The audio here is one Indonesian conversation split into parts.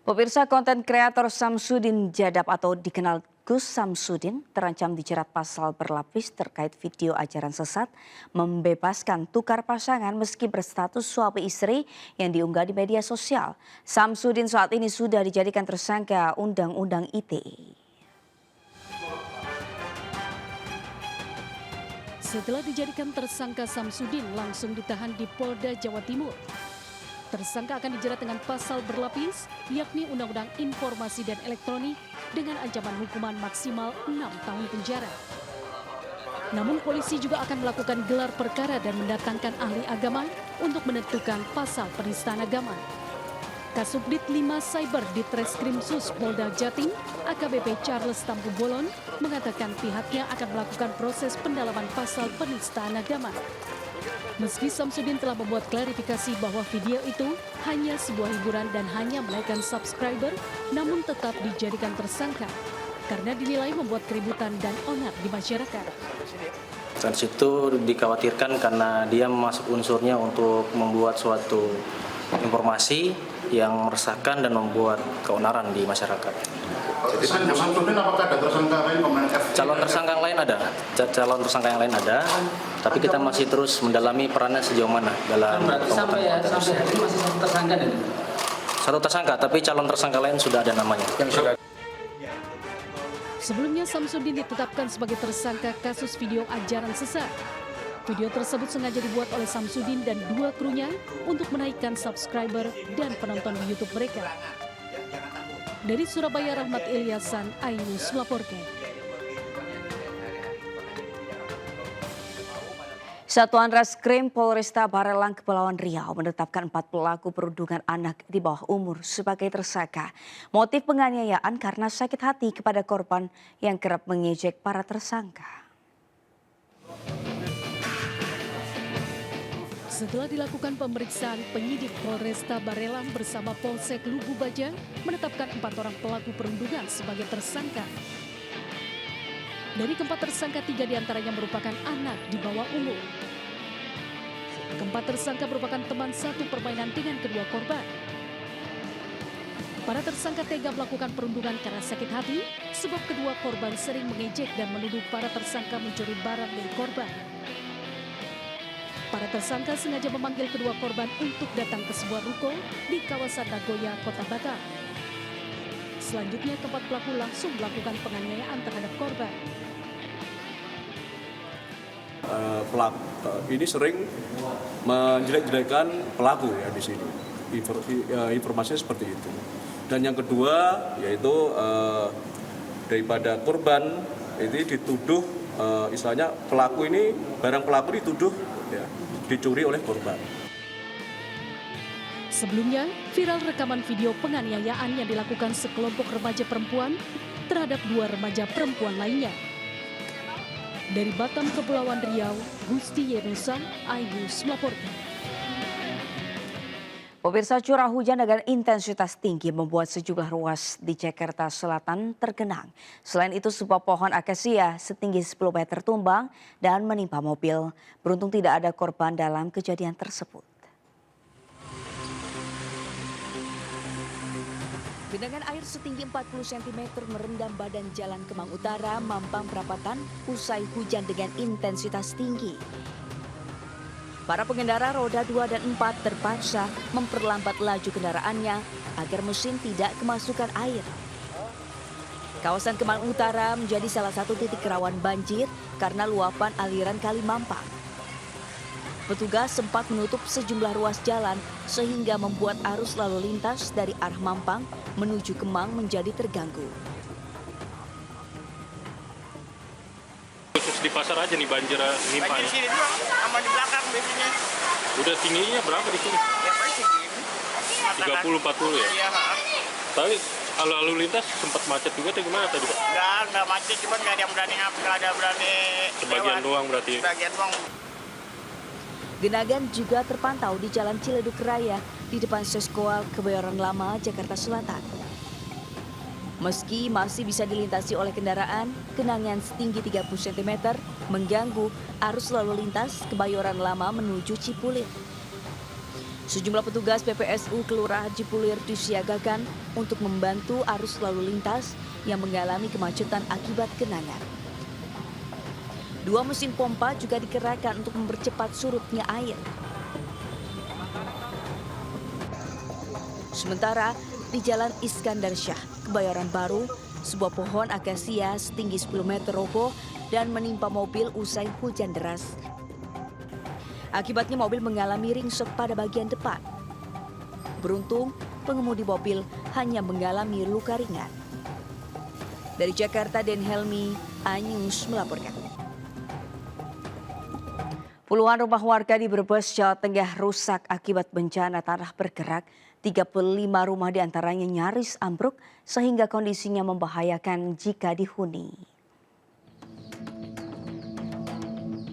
Pemirsa, konten kreator Samsudin Jadab atau dikenal Gus Samsudin terancam dijerat pasal berlapis terkait video ajaran sesat membebaskan tukar pasangan meski berstatus suami istri yang diunggah di media sosial. Samsudin saat ini sudah dijadikan tersangka Undang-Undang ITE. Setelah dijadikan tersangka, Samsudin langsung ditahan di Polda Jawa Timur. Tersangka akan dijerat dengan pasal berlapis, yakni Undang-Undang Informasi dan Elektronik dengan ancaman hukuman maksimal 6 tahun penjara. Namun polisi juga akan melakukan gelar perkara dan mendatangkan ahli agama untuk menentukan pasal penistaan agama. Kasubdit 5 Cyber di Treskrimsus Polda Jatim, AKBP Charles Tampu Bolon, mengatakan pihaknya akan melakukan proses pendalaman pasal penistaan agama. Meski Samsudin telah membuat klarifikasi bahwa video itu hanya sebuah hiburan dan hanya menaikkan subscriber, namun tetap dijadikan tersangka karena dinilai membuat keributan dan onar di masyarakat. Dan situ dikhawatirkan karena dia masuk unsurnya untuk membuat suatu informasi yang meresahkan dan membuat keonaran di masyarakat. Jadi Samsudin apakah ada tersangka lain pemain F? Calon tersangka yang lain ada, tapi kita masih terus mendalami perannya sejauh mana dalam sampai hari ini masih satu tersangka dan satu tersangka, tapi calon tersangka lain sudah ada namanya. Sebelumnya Samsudin ditetapkan sebagai tersangka kasus video ajaran sesat. Video tersebut sengaja dibuat oleh Samsudin dan 2 krunya untuk menaikkan subscriber dan penonton di YouTube mereka. Dari Surabaya, Rahmat Ilyasan, iNews melaporkan. Satuan Reskrim Polresta Barelang Kepulauan Riau menetapkan 4 pelaku perundungan anak di bawah umur sebagai tersangka. Motif penganiayaan karena sakit hati kepada korban yang kerap mengejek para tersangka. Setelah dilakukan pemeriksaan, penyidik Polresta Barelang bersama Polsek Lubu Baja menetapkan 4 orang pelaku perundungan sebagai tersangka. Dari keempat tersangka, 3 diantaranya merupakan anak di bawah umur. Keempat tersangka merupakan teman satu permainan dengan kedua korban. Para tersangka tega melakukan perundungan karena sakit hati, sebab kedua korban sering mengejek dan menuduh para tersangka mencuri barang milik korban. Para tersangka sengaja memanggil kedua korban untuk datang ke sebuah ruko di kawasan Nagoya, Kota Batam. Selanjutnya, keempat pelaku langsung melakukan penganiayaan terhadap korban. Pelaku ini sering menjelek-jelekan pelaku ya di sini. Informasinya seperti itu. Dan yang kedua yaitu daripada korban ini dituduh istilahnya pelaku ini barang pelaku dituduh ya, dicuri oleh korban. Sebelumnya, viral rekaman video penganiayaan yang dilakukan sekelompok remaja perempuan terhadap 2 remaja perempuan lainnya. Dari Batam, Kepulauan Riau, Gusti Yenusa, iNews melaporkan. Pemirsa, curah hujan dengan intensitas tinggi membuat sejumlah ruas di Jakarta Selatan tergenang. Selain itu, sebuah pohon akasia setinggi 10 meter tumbang dan menimpa mobil. Beruntung tidak ada korban dalam kejadian tersebut. Genangan air setinggi 40 cm merendam badan Jalan Kemang Utara, Mampang Perapatan usai hujan dengan intensitas tinggi. Para pengendara roda 2 dan 4 terpaksa memperlambat laju kendaraannya agar mesin tidak kemasukan air. Kawasan Kemang Utara menjadi salah satu titik rawan banjir karena luapan aliran Kali Mampang. Petugas sempat menutup sejumlah ruas jalan sehingga membuat arus lalu lintas dari arah Mampang menuju Kemang menjadi terganggu. Khusus di pasar aja nih banjir nih Pak. Banjir sini juga sama di belakang biasanya. Udah tingginya berapa di sini? Ya paling segini. 30-40 ya? Iya, Tapi kalau lalu lintas sempat macet juga atau gimana tadi Pak? Enggak macet, cuman nggak ada yang berani nggak ada berani Sebagian lewat. doang berarti? Sebagian doang. Genangan juga terpantau di Jalan Ciledug Raya di depan Seskoal Kebayoran Lama, Jakarta Selatan. Meski masih bisa dilintasi oleh kendaraan, genangan setinggi 30 cm mengganggu arus lalu lintas Kebayoran Lama menuju Cipulir. Sejumlah petugas PPSU Kelurahan Cipulir disiagakan untuk membantu arus lalu lintas yang mengalami kemacetan akibat genangan. 2 mesin pompa juga dikerahkan untuk mempercepat surutnya air. Sementara di Jalan Iskandar Syah, Kebayoran Baru, sebuah pohon akasia setinggi 10 meter roboh dan menimpa mobil usai hujan deras. Akibatnya mobil mengalami ringsek pada bagian depan. Beruntung, pengemudi mobil hanya mengalami luka ringan. Dari Jakarta, Den Helmi, iNews melaporkan. Puluhan rumah warga di Brebes, Jawa Tengah rusak akibat bencana tanah bergerak. 35 rumah diantaranya nyaris ambruk sehingga kondisinya membahayakan jika dihuni.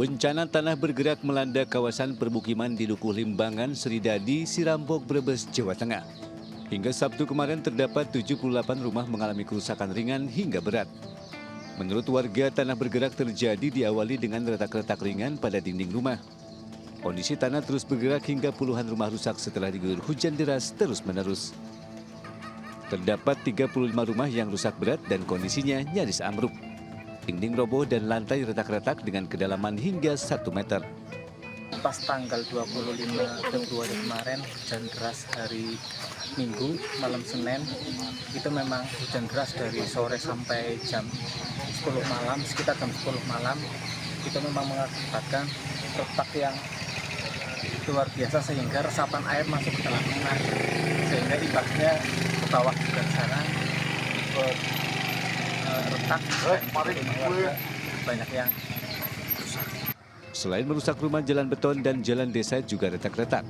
Bencana tanah bergerak melanda kawasan permukiman di Dukuh Limbangan, Sridadi, Sirambok, Brebes, Jawa Tengah. Hingga Sabtu kemarin terdapat 78 rumah mengalami kerusakan ringan hingga berat. Menurut warga, tanah bergerak terjadi diawali dengan retak-retak ringan pada dinding rumah. Kondisi tanah terus bergerak hingga puluhan rumah rusak setelah diguyur hujan deras terus-menerus. Terdapat 35 rumah yang rusak berat dan kondisinya nyaris ambruk. Dinding roboh dan lantai retak-retak dengan kedalaman hingga 1 meter. Pas tanggal 25 Februari kemarin, hujan deras hari Minggu, malam Senin, itu memang hujan deras dari sore sampai jam 10 malam, sekitar jam 10 malam, itu memang mengakibatkan retak yang luar biasa sehingga resapan air masuk ke dalam rumah, sehingga imbasnya ke bawah juga di sana, retak banyak yang rusak. Selain merusak rumah, jalan beton dan jalan desa juga retak-retak.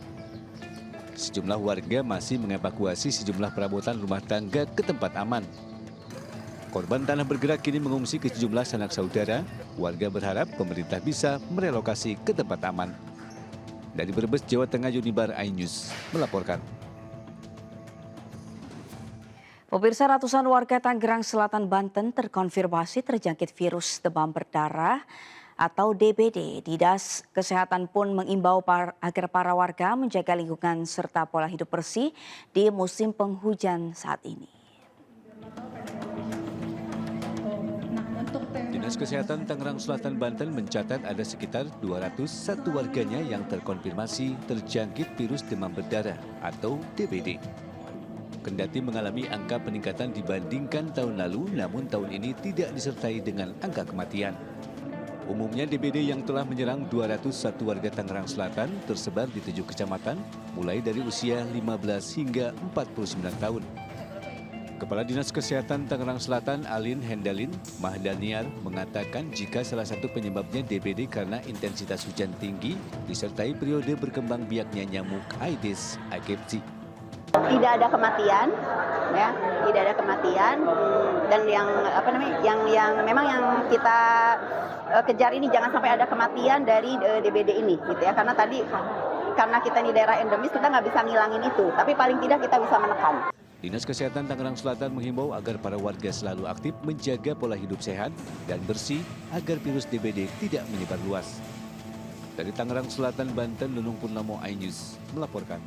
Sejumlah warga masih mengevakuasi sejumlah perabotan rumah tangga ke tempat aman. Korban tanah bergerak kini mengungsi ke sejumlah sanak saudara. Warga berharap pemerintah bisa merelokasi ke tempat aman. Dari Brebes, Jawa Tengah, Yunibar iNews melaporkan. Pemirsa, ratusan warga Tangerang Selatan, Banten terkonfirmasi terjangkit virus demam berdarah atau DBD. Dinas Kesehatan pun mengimbau agar para warga menjaga lingkungan serta pola hidup bersih di musim penghujan saat ini. Dinas Kesehatan Tangerang Selatan, Banten mencatat ada sekitar 201 warganya yang terkonfirmasi terjangkit virus demam berdarah atau DBD. Kendati mengalami angka peningkatan dibandingkan tahun lalu, namun tahun ini tidak disertai dengan angka kematian. Umumnya DBD yang telah menyerang 201 warga Tangerang Selatan tersebar di 7 kecamatan, mulai dari usia 15 hingga 49 tahun. Kepala Dinas Kesehatan Tangerang Selatan, Alin Hendalin Mahdaniar, mengatakan jika salah satu penyebabnya DBD karena intensitas hujan tinggi, disertai periode berkembang biaknya nyamuk Aedes aegypti. Tidak ada kematian, ya, tidak ada kematian, dan yang memang yang kita kejar ini jangan sampai ada kematian dari DBD ini, gitu ya, karena kita ini daerah endemis kita nggak bisa ngilangin itu, tapi paling tidak kita bisa menekan. Dinas Kesehatan Tangerang Selatan menghimbau agar para warga selalu aktif menjaga pola hidup sehat dan bersih agar virus DBD tidak menyebar luas. Dari Tangerang Selatan, Banten, Nunung Purnomo, iNews melaporkan.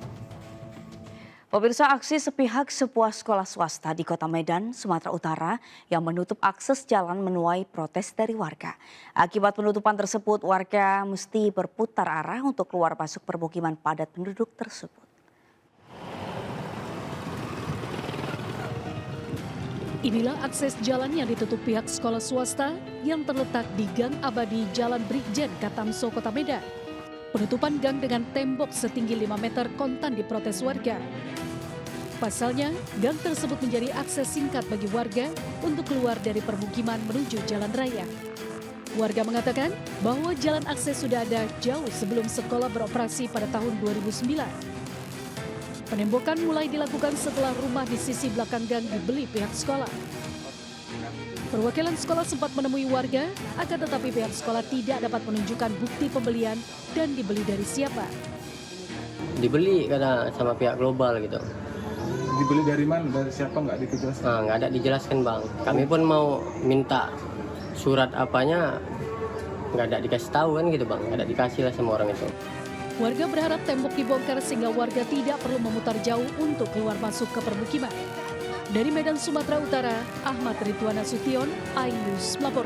Pemirsa, aksi sepihak sebuah sekolah swasta di Kota Medan, Sumatera Utara yang menutup akses jalan menuai protes dari warga. Akibat penutupan tersebut, warga mesti berputar arah untuk keluar masuk permukiman padat penduduk tersebut. Inilah akses jalan yang ditutup pihak sekolah swasta yang terletak di Gang Abadi Jalan Brigjen, Katamso, Kota Medan. Penutupan gang dengan tembok setinggi 5 meter kontan diprotes warga. Pasalnya, gang tersebut menjadi akses singkat bagi warga untuk keluar dari permukiman menuju jalan raya. Warga mengatakan bahwa jalan akses sudah ada jauh sebelum sekolah beroperasi pada tahun 2009. Penembokan mulai dilakukan setelah rumah di sisi belakang gang dibeli pihak sekolah. Perwakilan sekolah sempat menemui warga, akan tetapi pihak sekolah tidak dapat menunjukkan bukti pembelian dan dibeli dari siapa. Dibeli karena sama pihak global gitu. Dibeli dari mana? Dari siapa nggak dijelaskan? Nah, nggak ada dijelaskan, Bang. Kami pun mau minta surat apanya, nggak ada dikasih tahu kan gitu, Bang. Nggak ada dikasih lah sama orang itu. Warga berharap tembok dibongkar sehingga warga tidak perlu memutar jauh untuk keluar masuk ke permukiman. Dari Medan, Sumatera Utara, Ahmad Ridwan Nasution, iNews melaporkan.